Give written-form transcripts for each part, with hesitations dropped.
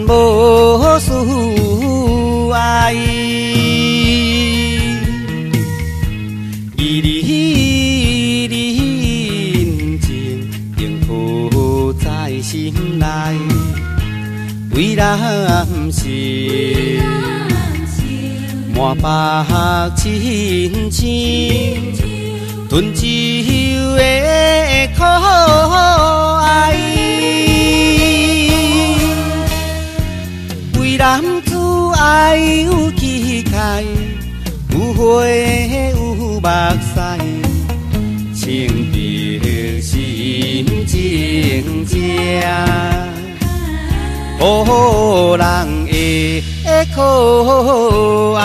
无事爱，伊你认真幸福在心内，为男性满腹亲情，吞酒的苦爱。为男子爱有气概，有花有目屎，情定心情正，予人会可爱。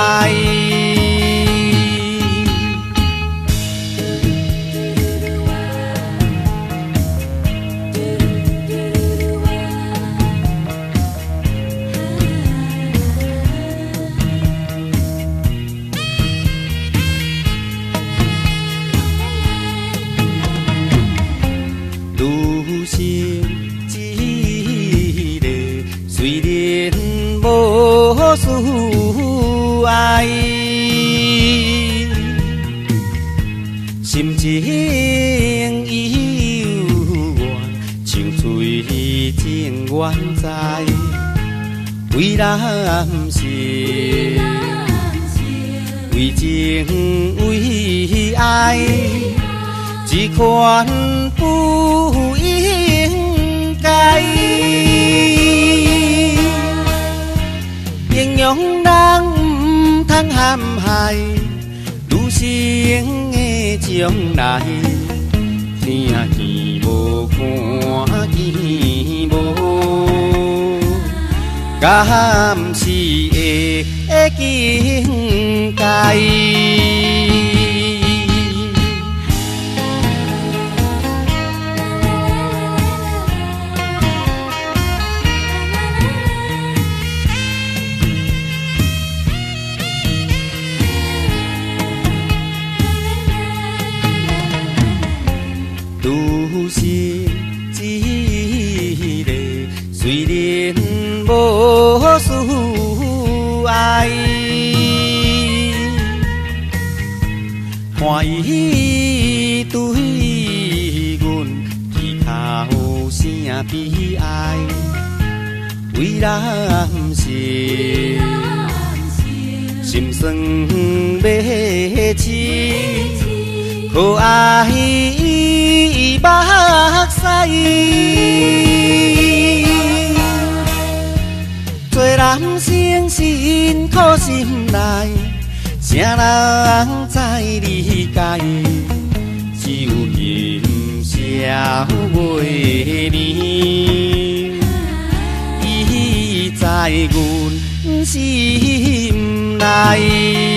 女性一个，虽然无事爱，心情已有缘，像水晶原在，为男性，为情为爱。这款不应该，形容人唔通陷害，女性的将来，听见无看见无，敢是会境界。女性一个，虽然无事爱，看伊对阮啼哭声悲哀，为男性心酸要痴。可爱伊目屎，做男生辛苦心内，谁人知理解？只有今宵月暝，伊在阮心内。